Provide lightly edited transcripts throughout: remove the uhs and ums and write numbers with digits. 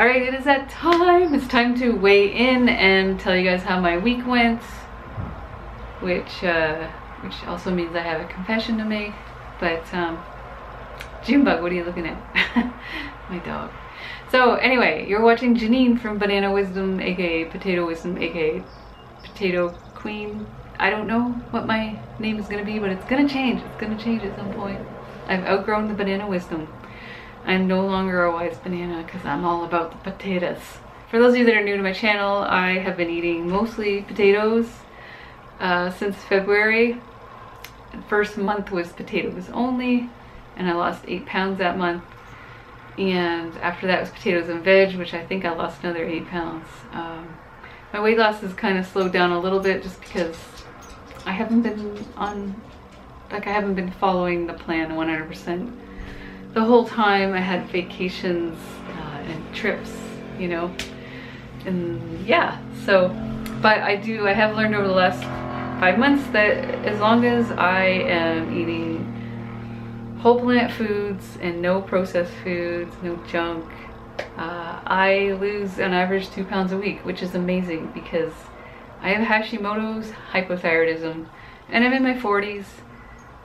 Alright, it is that time. It's time to weigh in and tell you guys how my week went, which also means I have a confession to make. But Junebug, what are you looking at? My dog. So anyway, you're watching Janine from Banana Wisdom, aka Potato Wisdom, aka Potato Queen. I don't know what my name is gonna be, but it's gonna change. It's gonna change at some point. I've outgrown the Banana Wisdom. I'm no longer a wise banana because I'm all about the potatoes. For those of you that are new to my channel, I have been eating mostly potatoes since February. The first month was potatoes only, and I lost 8 pounds that month. And after that was potatoes and veg, which I think I lost another 8 pounds. My weight loss has kind of slowed down a little bit just because I haven't been following the plan 100%. The whole time I had vacations and trips, you know, and yeah, so, but I have learned over the last 5 months that as long as I am eating whole plant foods and no processed foods, no junk, I lose on average 2 pounds a week, which is amazing because I have Hashimoto's hypothyroidism and I'm in my 40s.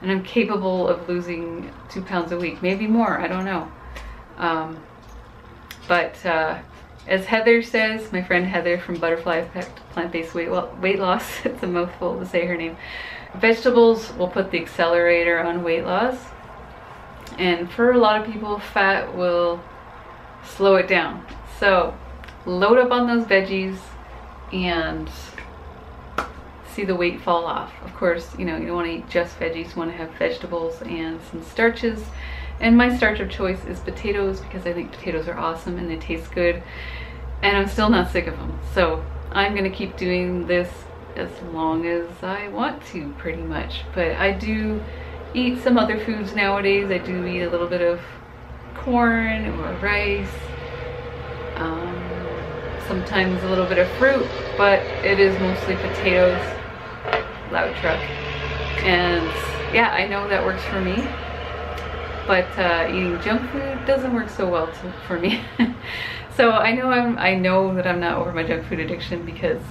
And I'm capable of losing 2 pounds a week, maybe more, I don't know. As Heather says, my friend Heather from Butterfly Effect Plant-Based Weight Loss, it's a mouthful to say her name. Vegetables will put the accelerator on weight loss. And for a lot of people, fat will slow it down. So load up on those veggies and see the weight fall off. Of course, you know, you don't want to eat just veggies, you want to have vegetables and some starches. And my starch of choice is potatoes because I think potatoes are awesome and they taste good. And I'm still not sick of them. So I'm going to keep doing this as long as I want to, pretty much. But I do eat some other foods nowadays. I do eat a little bit of corn or rice. Sometimes a little bit of fruit, but it is mostly potatoes. Loud truck. And yeah, I know that works for me, but eating junk food doesn't work so well for me. So I know that I'm not over my junk food addiction because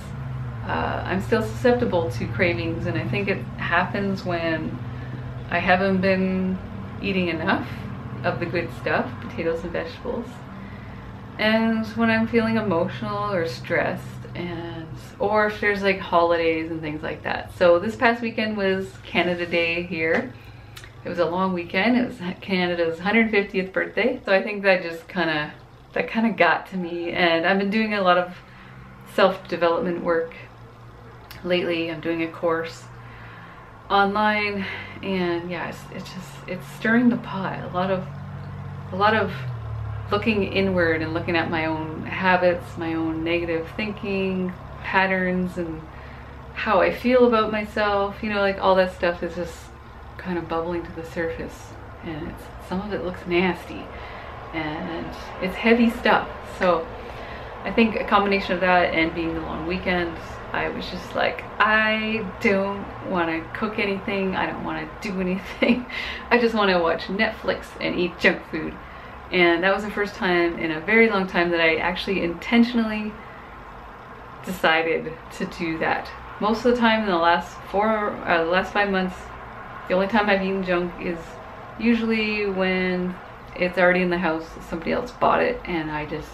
I'm still susceptible to cravings, and I think it happens when I haven't been eating enough of the good stuff, potatoes and vegetables, and when I'm feeling emotional or stressed, or if there's like holidays and things like that. So this past weekend was Canada Day here. It was a long weekend. It was Canada's 150th birthday. So I think that just kind of got to me, and I've been doing a lot of self-development work lately. I'm doing a course online, and yeah, it's stirring the pot. A lot of looking inward and looking at my own habits, my own negative thinking patterns, and how I feel about myself, you know, like all that stuff is just kind of bubbling to the surface, and some of it looks nasty and it's heavy stuff. So I think a combination of that and being the long weekend, I was just like, I don't want to cook anything, I don't want to do anything, I just want to watch Netflix and eat junk food. And that was the first time in a very long time that I actually intentionally decided to do that. Most of the time in the last 5 months, the only time I've eaten junk is usually when it's already in the house, somebody else bought it and I just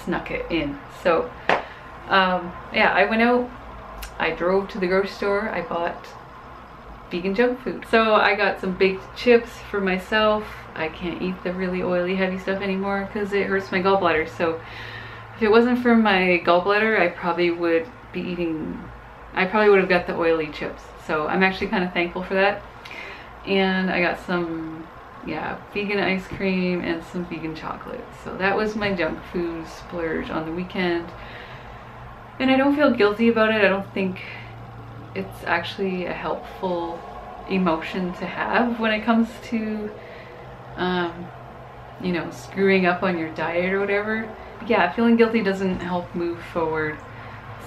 snuck it in. So yeah, I went out, I drove to the grocery store, I bought vegan junk food. So I got some baked chips for myself. I can't eat the really oily, heavy stuff anymore because it hurts my gallbladder. So if it wasn't for my gallbladder, I probably would have got the oily chips. So I'm actually kind of thankful for that. And I got some, yeah, vegan ice cream and some vegan chocolate. So that was my junk food splurge on the weekend. And I don't feel guilty about it. I don't think it's actually a helpful emotion to have when it comes to you know, screwing up on your diet or whatever. But yeah, feeling guilty doesn't help move forward.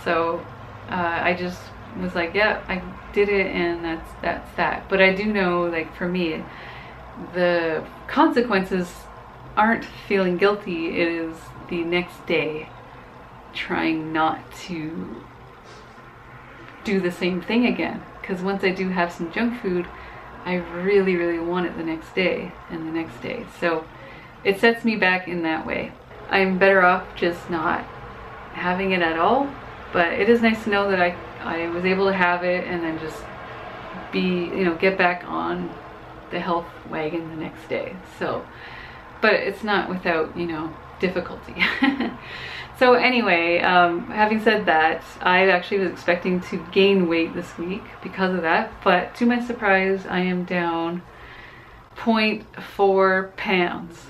So I just was like, yeah, I did it, and that's that. But I do know, like, for me, the consequences aren't feeling guilty, it is the next day trying not to do the same thing again. Because once I do have some junk food, I really, really want it the next day and the next day. So it sets me back in that way. I'm better off just not having it at all, but it is nice to know that I was able to have it and then just be, you know, get back on the health wagon the next day. So, but it's not without, you know, difficulty. So anyway, having said that, I actually was expecting to gain weight this week because of that, but to my surprise, I am down 0.4 pounds.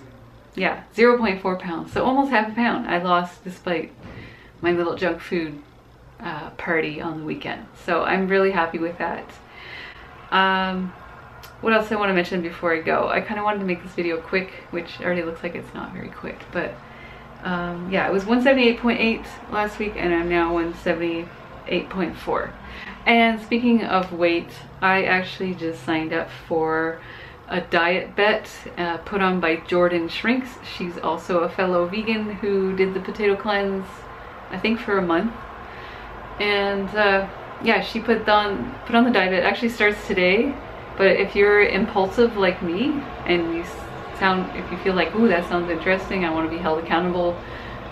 Yeah, 0.4 pounds. So almost half a pound I lost despite my little junk food party on the weekend. So I'm really happy with that. What else I want to mention before I go? I kind of wanted to make this video quick, which already looks like it's not very quick, but yeah, it was 178.8 last week and I'm now 178.4. And speaking of weight, I actually just signed up for a DietBet put on by Jordan Shrinks. She's also a fellow vegan who did the potato cleanse, I think for a month. And yeah, she put on the DietBet. It actually starts today, but if you're impulsive like me and if you feel like, ooh, that sounds interesting, I want to be held accountable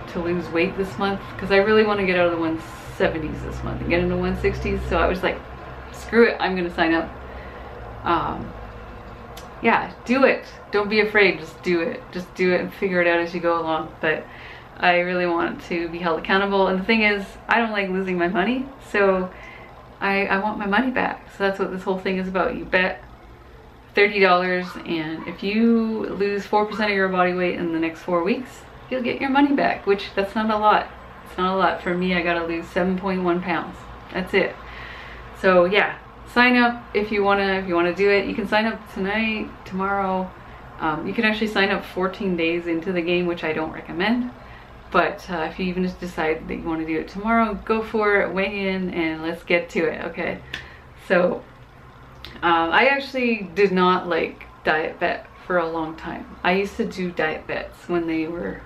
to lose weight this month, because I really want to get out of the 170s this month and get into 160s. So I was like, screw it, I'm gonna sign up. Yeah, do it. Don't be afraid, just do it. Just do it and figure it out as you go along. But I really want to be held accountable, and the thing is, I don't like losing my money, so I want my money back. So that's what this whole thing is about. You bet $30, and if you lose 4% of your body weight in the next 4 weeks, you'll get your money back, which that's not a lot. It's not a lot. For me, I gotta lose 7.1 pounds. That's it. So yeah, sign up if you wanna do it. You can sign up tonight, tomorrow. You can actually sign up 14 days into the game, which I don't recommend. But if you even just decide that you want to do it tomorrow, go for it, weigh in, and let's get to it, okay? So I actually did not like DietBet for a long time. I used to do DietBets when it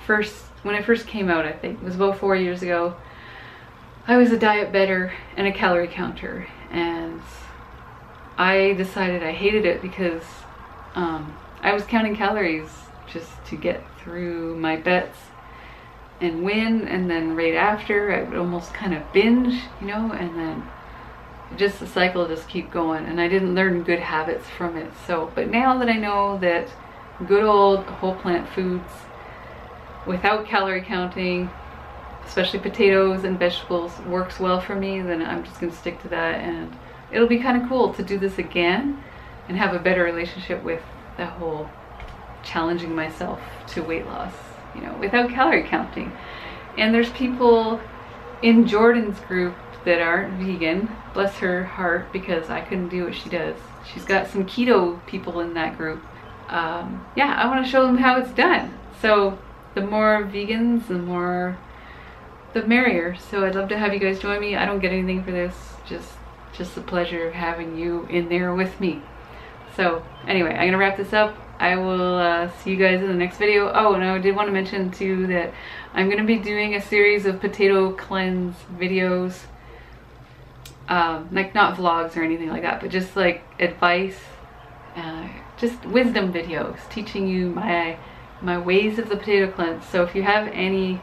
first came out, I think. It was about 4 years ago. I was a DietBetter and a calorie counter, and I decided I hated it because I was counting calories just to get through my bets and win, and then right after I would almost kind of binge, you know, and then just the cycle just keep going, and I didn't learn good habits from it. So, but now that I know that good old whole plant foods without calorie counting, especially potatoes and vegetables, works well for me, then I'm just gonna stick to that, and it'll be kind of cool to do this again and have a better relationship with the whole challenging myself to weight loss, you know, without calorie counting. And there's people in Jordan's group that aren't vegan, bless her heart, because I couldn't do what she does. She's got some keto people in that group. Yeah, I want to show them how it's done. So the more vegans, the merrier. So I'd love to have you guys join me. I don't get anything for this, just the pleasure of having you in there with me. So anyway, I'm gonna wrap this up. I will see you guys in the next video. Oh, and I did want to mention too that I'm going to be doing a series of potato cleanse videos. Like not vlogs or anything like that, but just like advice, just wisdom videos teaching you my ways of the potato cleanse. So if you have any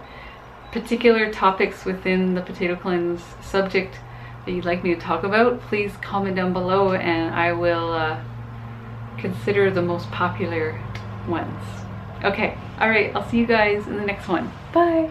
particular topics within the potato cleanse subject that you'd like me to talk about, please comment down below and I will consider the most popular ones. Okay, all right, I'll see you guys in the next one. Bye.